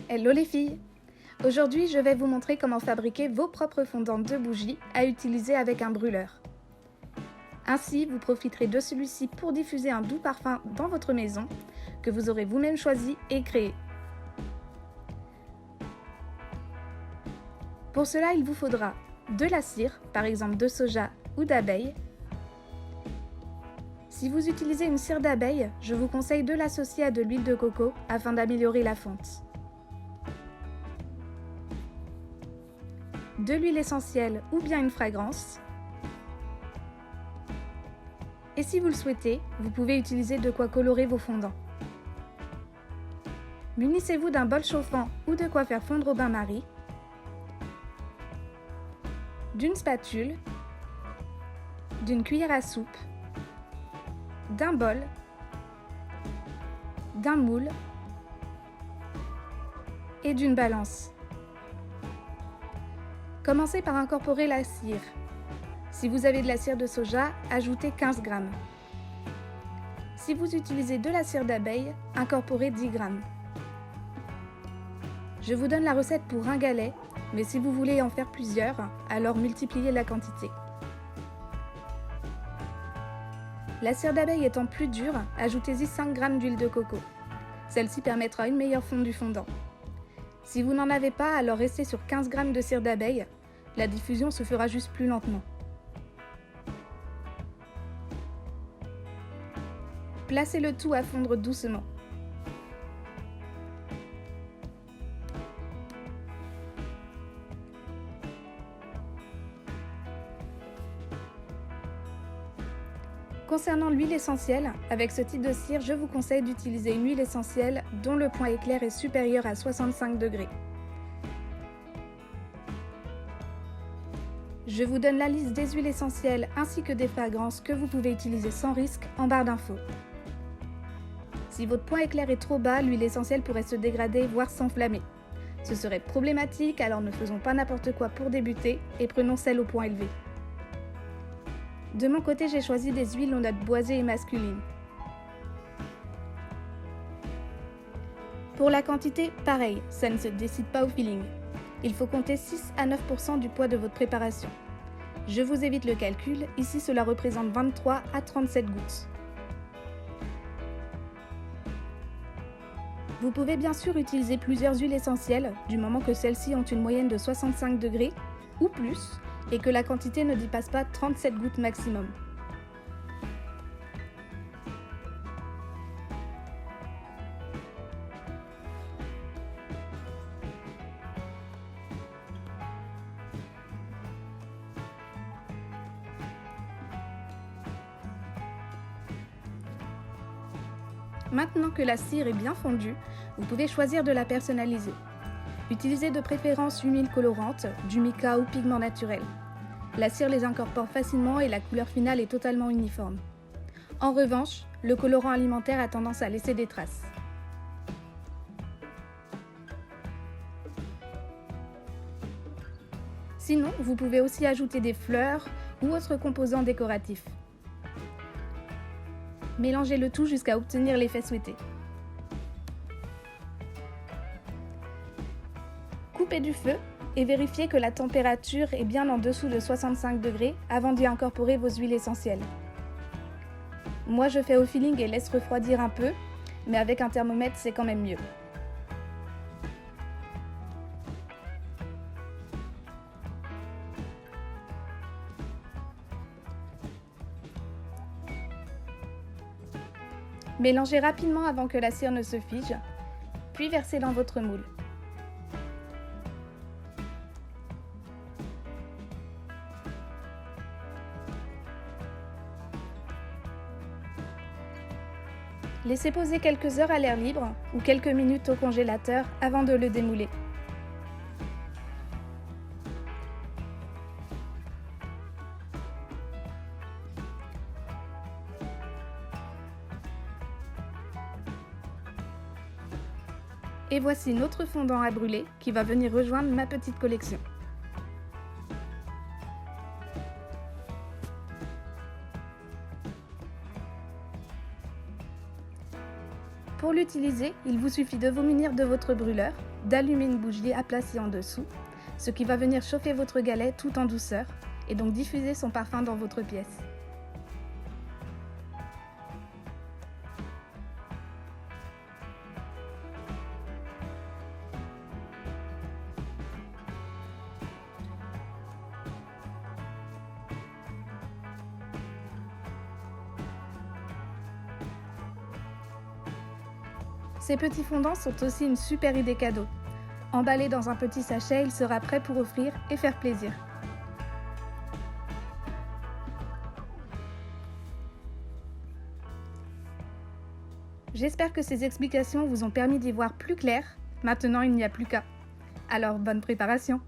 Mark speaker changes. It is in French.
Speaker 1: Hello les filles! Aujourd'hui, je vais vous montrer comment fabriquer vos propres fondants de bougies à utiliser avec un brûleur. Ainsi, vous profiterez de celui-ci pour diffuser un doux parfum dans votre maison que vous aurez vous-même choisi et créé. Pour cela, il vous faudra de la cire, par exemple de soja ou d'abeille. Si vous utilisez une cire d'abeille, je vous conseille de l'associer à de l'huile de coco afin d'améliorer la fonte. De l'huile essentielle ou bien une fragrance. Et si vous le souhaitez, vous pouvez utiliser de quoi colorer vos fondants. Munissez-vous d'un bol chauffant ou de quoi faire fondre au bain-marie, d'une spatule, d'une cuillère à soupe, d'un bol, d'un moule et d'une balance. Commencez par incorporer la cire. Si vous avez de la cire de soja, ajoutez 15 g. Si vous utilisez de la cire d'abeille, incorporez 10 g. Je vous donne la recette pour un galet, mais si vous voulez en faire plusieurs, alors multipliez la quantité. La cire d'abeille étant plus dure, ajoutez-y 5 g d'huile de coco. Celle-ci permettra une meilleure fonte du fondant. Si vous n'en avez pas, alors restez sur 15 g de cire d'abeille. La diffusion se fera juste plus lentement. Placez le tout à fondre doucement. Concernant l'huile essentielle, avec ce type de cire, je vous conseille d'utiliser une huile essentielle dont le point éclair est supérieur à 65 degrés. Je vous donne la liste des huiles essentielles ainsi que des fragrances que vous pouvez utiliser sans risque en barre d'infos. Si votre point éclair est trop bas, l'huile essentielle pourrait se dégrader voire s'enflammer. Ce serait problématique, alors ne faisons pas n'importe quoi pour débuter et prenons celle au point élevé. De mon côté, j'ai choisi des huiles aux notes boisées et masculines. Pour la quantité, pareil, ça ne se décide pas au feeling. Il faut compter 6 à 9% du poids de votre préparation. Je vous évite le calcul, ici cela représente 23 à 37 gouttes. Vous pouvez bien sûr utiliser plusieurs huiles essentielles, du moment que celles-ci ont une moyenne de 65 degrés ou plus, et que la quantité ne dépasse pas 37 gouttes maximum. Maintenant que la cire est bien fondue, vous pouvez choisir de la personnaliser. Utilisez de préférence huile colorante, du mica ou pigment naturel. La cire les incorpore facilement et la couleur finale est totalement uniforme. En revanche, le colorant alimentaire a tendance à laisser des traces. Sinon, vous pouvez aussi ajouter des fleurs ou autres composants décoratifs. Mélangez le tout jusqu'à obtenir l'effet souhaité. Coupez du feu et vérifiez que la température est bien en dessous de 65 degrés avant d'y incorporer vos huiles essentielles. Moi je fais au feeling et laisse refroidir un peu, mais avec un thermomètre c'est quand même mieux. Mélangez rapidement avant que la cire ne se fige, puis versez dans votre moule. Laissez poser quelques heures à l'air libre ou quelques minutes au congélateur avant de le démouler. Et voici notre fondant à brûler qui va venir rejoindre ma petite collection. Pour l'utiliser, il vous suffit de vous munir de votre brûleur, d'allumer une bougie à placer en dessous, ce qui va venir chauffer votre galet tout en douceur et donc diffuser son parfum dans votre pièce. Ces petits fondants sont aussi une super idée cadeau. Emballé dans un petit sachet, il sera prêt pour offrir et faire plaisir. J'espère que ces explications vous ont permis d'y voir plus clair. Maintenant, il n'y a plus qu'à. Alors, bonne préparation!